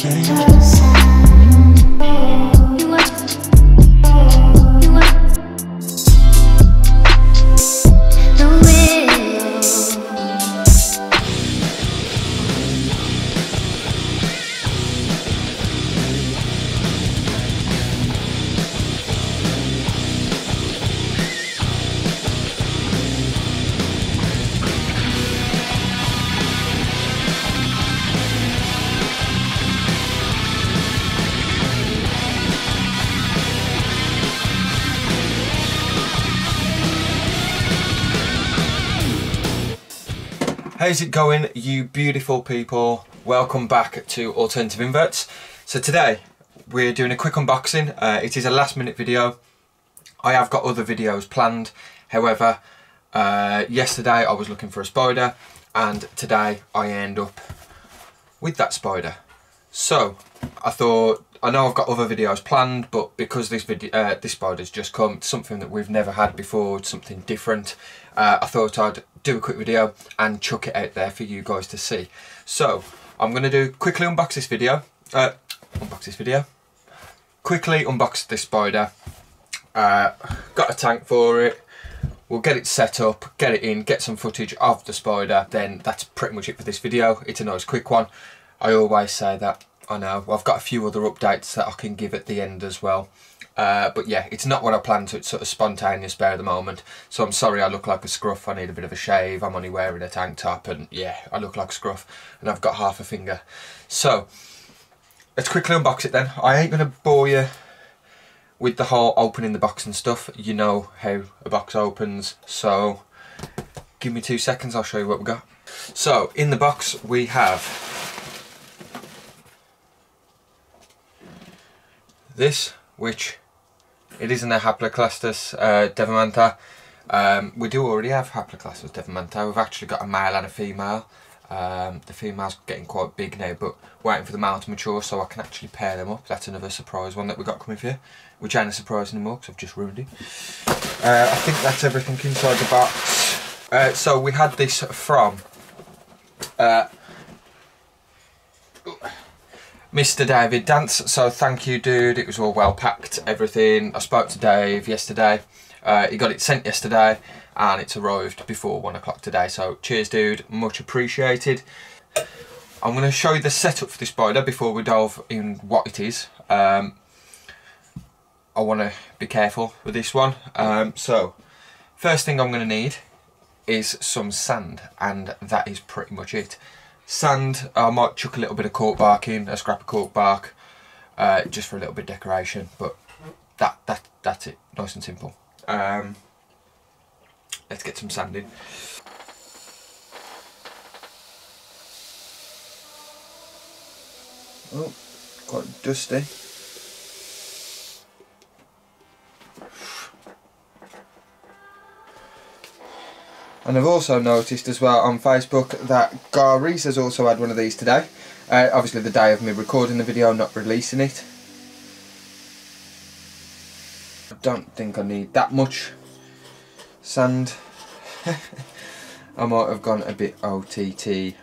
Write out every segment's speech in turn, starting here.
change. How's it going, you beautiful people? Welcome back to Alternative Inverts. So today we're doing a quick unboxing. It is a last minute video. I have got other videos planned. However, yesterday I was looking for a spider and today I end up with that spider. So I thought, I know I've got other videos planned, but because this spider's just come, it's something that we've never had before, it's something different. I thought I'd do a quick video and chuck it out there for you guys to see. So I'm going to quickly unbox this this spider. Got a tank for it. We'll get it set up, get it in, get some footage of the spider. Then that's pretty much it for this video. It's a nice quick one. I always say that. I know I've got a few other updates that I can give at the end as well. But yeah, it's not what I planned to. It's sort of spontaneous at the moment. So I'm sorry I look like a scruff. I need a bit of a shave. I'm only wearing a tank top and yeah, I look like a scruff and I've got half a finger. So let's quickly unbox it then. I ain't going to bore you with the whole opening the box and stuff. You know how a box opens. So give me 2 seconds, I'll show you what we got. So in the box we have this, which it isn't a Haploclastus devamanta. We do already have Haploclastus devamanta. We've actually got a male and a female. The female's getting quite big now, but waiting for the male to mature so I can actually pair them up. That's another surprise one that we got coming for you, which ain't a surprise anymore because I've just ruined it. I think that's everything inside the box. So we had this from Mr. David Dance, so thank you dude, it was all well packed, everything. I spoke to Dave yesterday, he got it sent yesterday and it's arrived before 1 o'clock today, so cheers dude, much appreciated. I'm going to show you the setup for this spider before we delve in what it is. I want to be careful with this one. So first thing I'm going to need is some sand, and that is pretty much it. Sand, I might chuck a little bit of cork bark in, a scrap of cork bark, just for a little bit of decoration, but that's it, nice and simple. Let's get some sand in. Oh, quite dusty. And I've also noticed as well on Facebook that Gary's has also had one of these today. Obviously the day of me recording the video, not releasing it. I don't think I need that much sand. I might have gone a bit OTT.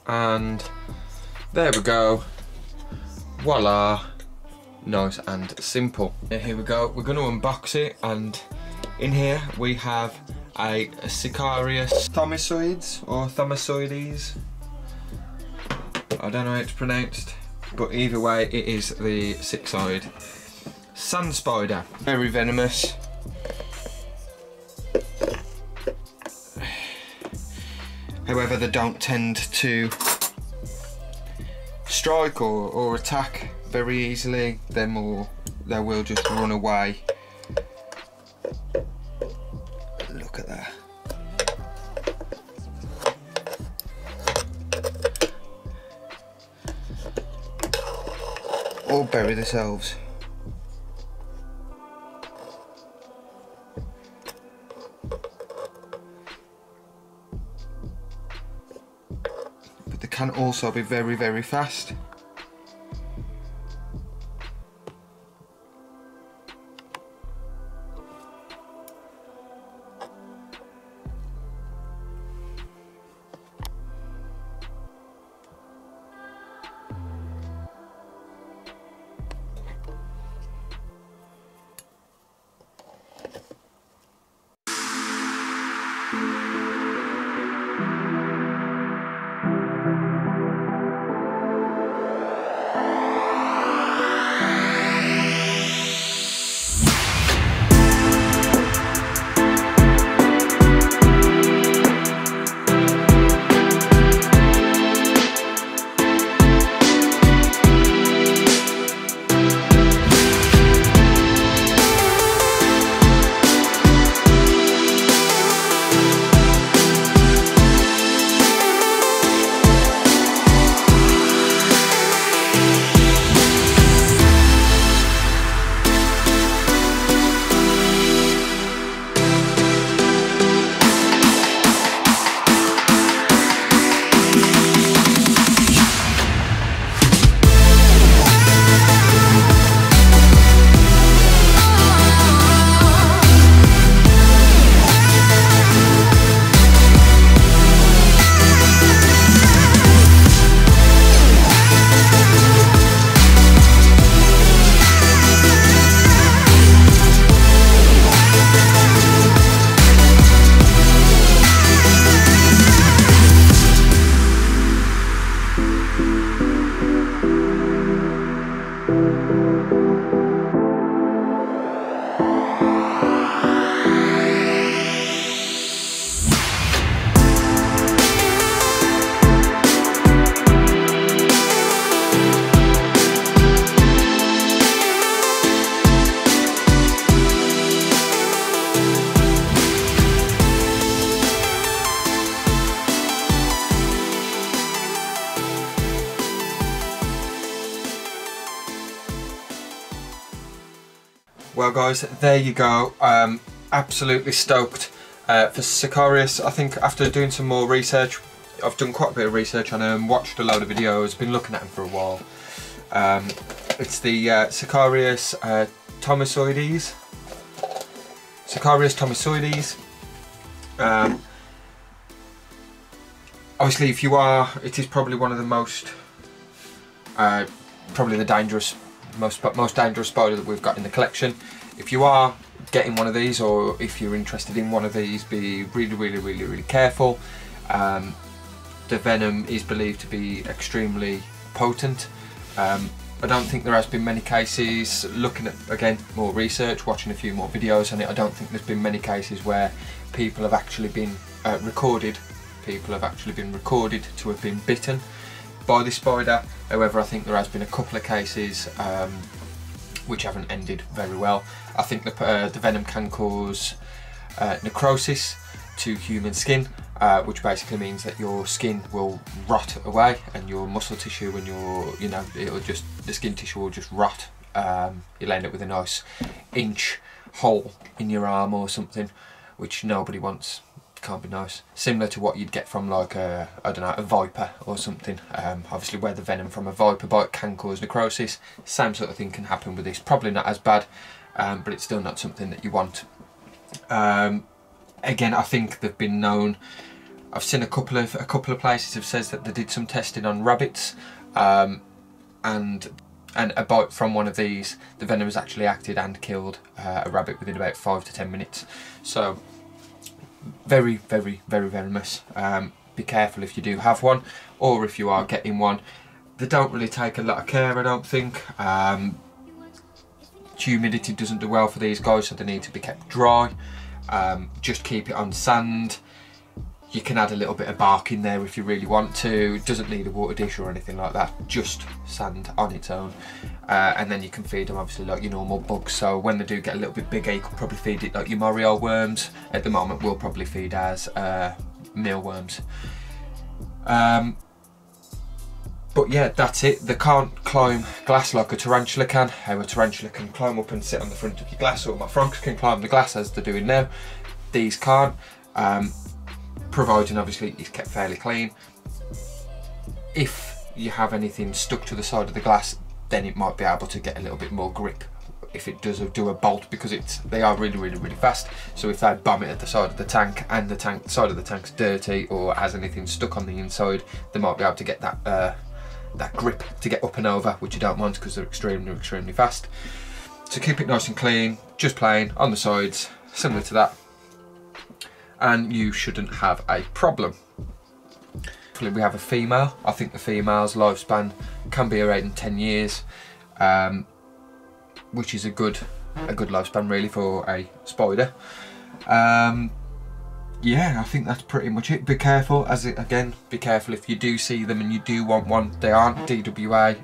And there we go, voila, nice and simple. Here we go, we're going to unbox it, and in here we have a Sicarius thomisoides or thomisoides. I don't know how it's pronounced, but either way it is the 6-eyed sand spider. Very venomous. However, they don't tend to strike or attack very easily. They will just run away. Look at that. Or bury themselves. but they can also be very, very fast. Well guys, there you go. Absolutely stoked for Sicarius. I think after doing some more research, I've done quite a bit of research on him, watched a load of videos, been looking at him for a while. It's the Sicarius Thomisoides. Sicarius Thomisoides. Obviously, if you are, it is probably one of the most, probably the most dangerous spider that we've got in the collection. If you are getting one of these, or if you're interested in one of these, be really careful. The venom is believed to be extremely potent. I don't think there has been many cases, looking at, again, more research, watching a few more videos on it, I don't think there's been many cases where people have actually been recorded to have been bitten by this spider. However, I think there has been a couple of cases which haven't ended very well. I think the venom can cause necrosis to human skin, which basically means that your skin will rot away, and your muscle tissue and the skin tissue will just rot. You'll end up with a nice inch hole in your arm or something, which nobody wants. Can't be nice. Similar to what you'd get from, like I don't know, a viper or something. Obviously where the venom from a viper bite can cause necrosis, same sort of thing can happen with this. Probably not as bad, but it's still not something that you want. Again, I think they've been known, I've seen a couple of places have said that they did some testing on rabbits, and a bite from one of these, the venom has actually acted and killed a rabbit within about 5 to 10 minutes. So very venomous. Be careful if you do have one, or if you are getting one. They don't really take a lot of care, I don't think. Humidity doesn't do well for these guys, so they need to be kept dry. Just keep it on sand. You can add a little bit of bark in there if you really want to. It doesn't need a water dish or anything like that, just sand on its own. And then you can feed them obviously like your normal bugs. So when they do get a little bit bigger, you can probably feed it like your Morio worms. At the moment we'll probably feed as mealworms. But yeah, that's it. They can't climb glass like a tarantula can. How a tarantula can climb up and sit on the front of your glass, or my frogs can climb the glass as they're doing now. These can't. Providing obviously it's kept fairly clean. if you have anything stuck to the side of the glass, then it might be able to get a little bit more grip if it does do a bolt, because they are really fast. So if they bomb it at the side of the tank and the side of the tank's dirty or has anything stuck on the inside, they might be able to get that that grip to get up and over, which you don't want because they're extremely fast. So keep it nice and clean, just plain on the sides, similar to that, and you shouldn't have a problem. We have a female. I think the female's lifespan can be around 10 years, which is a good lifespan really for a spider. Yeah, I think that's pretty much it. Be careful, be careful if you do see them and you do want one. They aren't DWA,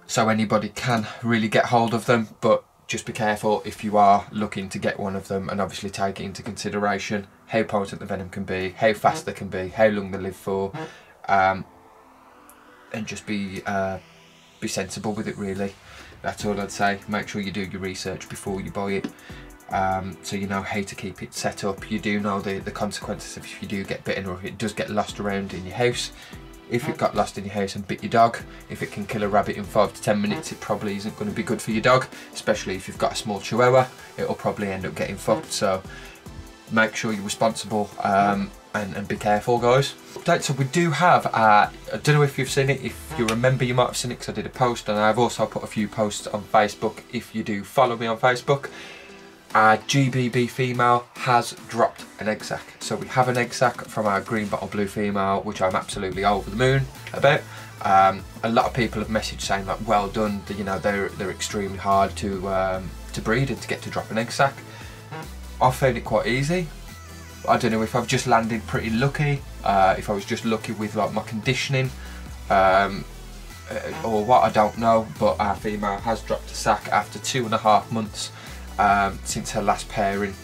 so anybody can really get hold of them, but just be careful if you are looking to get one of them, and obviously take it into consideration how potent the venom can be, how fast they can be, how long they live for, and just be sensible with it really. That's all I'd say. Make sure you do your research before you buy it, so you know how to keep it set up. You do know the consequences if you do get bitten, or if it does get lost around in your house. If it got lost in your house and bit your dog, if it can kill a rabbit in 5 to 10 minutes, it probably isn't going to be good for your dog, especially if you've got a small chihuahua. It'll probably end up getting fucked, so make sure you're responsible and be careful, guys. So we do have, I don't know if you've seen it, if you remember you might have seen it because I did a post, and I've also put a few posts on Facebook if you do follow me on Facebook. Our GBB female has dropped an egg sac. So we have an egg sac from our green bottle blue female, which I'm absolutely over the moon about. A lot of people have messaged saying like, well done, you know, they're extremely hard to breed and to get to drop an egg sac. I found it quite easy. I don't know if I've just landed pretty lucky, if I was just lucky with like my conditioning, or what, I don't know, but our female has dropped a sac after 2.5 months since her last pairing,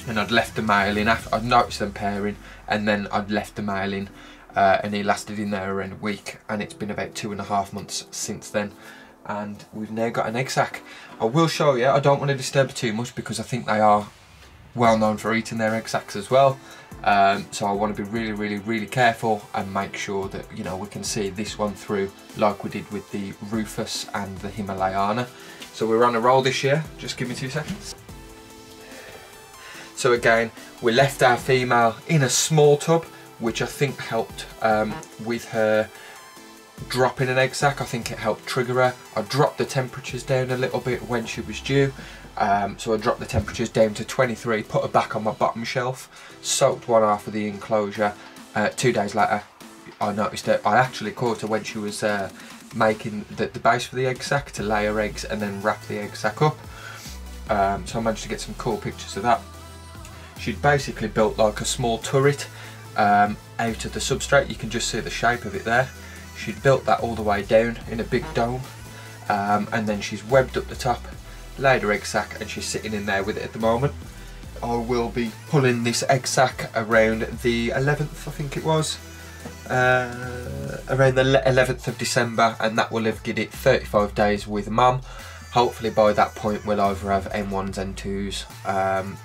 and I'd left the male in. I'd noticed them pairing, and then I'd left the male in, and he lasted in there around a week, and it's been about 2.5 months since then, and we've now got an egg sac. I will show you. I don't want to disturb it too much because I think they are well known for eating their egg sacs as well, so I want to be really careful and make sure that, you know, we can see this one through like we did with the Rufus and the Himalayana. So we're on a roll this year. Just give me 2 seconds. So again, we left our female in a small tub, which I think helped with her dropping an egg sac. I think it helped trigger her. I dropped the temperatures down a little bit when she was due. So I dropped the temperatures down to 23, put her back on my bottom shelf, soaked one half of the enclosure. 2 days later, I noticed that I actually caught her when she was making the base for the egg sac to lay her eggs and then wrap the egg sac up. So I managed to get some cool pictures of that. She'd basically built like a small turret out of the substrate. You can just see the shape of it there. She'd built that all the way down in a big dome, and then she's webbed up the top, laid her egg sac, and she's sitting in there with it at the moment. I will be pulling this egg sac around the 11th, I think it was, around the 11th of December, and that will have given it 35 days with mum. Hopefully by that point we'll either have N1s, N2s,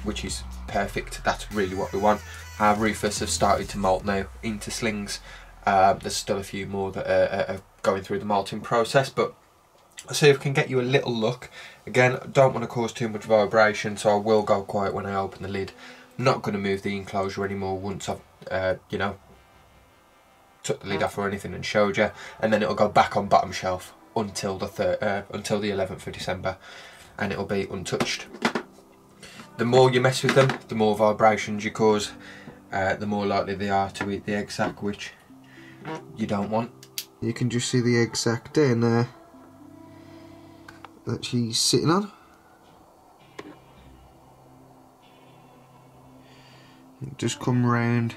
which is perfect. That's really what we want. Our Rufus have started to molt now into slings. There's still a few more that are going through the molting process, but I'll see if I can get you a little look. Again, I don't want to cause too much vibration, so I will go quiet when I open the lid. I'm not going to move the enclosure anymore once I've, you know, took the lid off or anything and showed you, and then it'll go back on bottom shelf until the 11th of December, and it'll be untouched. The more you mess with them, the more vibrations you cause, the more likely they are to eat the egg sac, which you don't want. You can just see the egg sac down there that she's sitting on. Just come round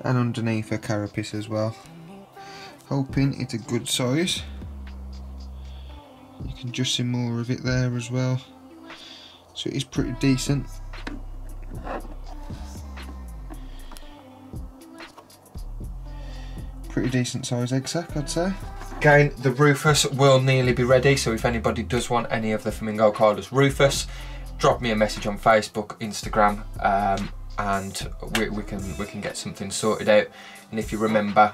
and underneath her carapace as well. Hoping it's a good size. You can just see more of it there as well. So it is pretty decent. Pretty decent size egg sac, I'd say. Again, the Rufus will nearly be ready, so if anybody does want any of the Flamingo Koalas Rufus, drop me a message on Facebook, Instagram, and we can get something sorted out. And if you remember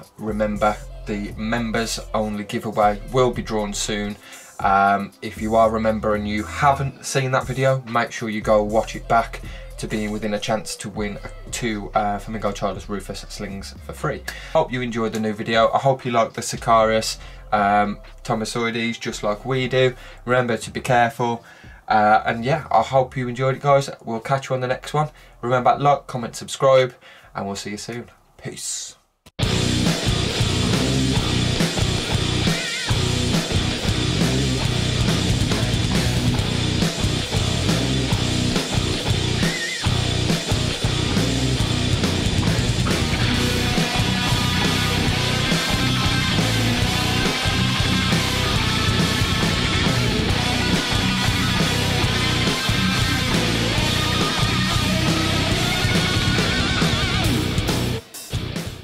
the members only giveaway will be drawn soon. If you are a member and you haven't seen that video, make sure you go watch it back to be within a chance to win 2 Flamingo Childless Rufus slings for free. Hope you enjoyed the new video. I hope you like the Sicarius Thomisoides just like we do. Remember to be careful. And yeah, I hope you enjoyed it, guys. We'll catch you on the next one. Remember, like, comment, subscribe, and we'll see you soon. Peace.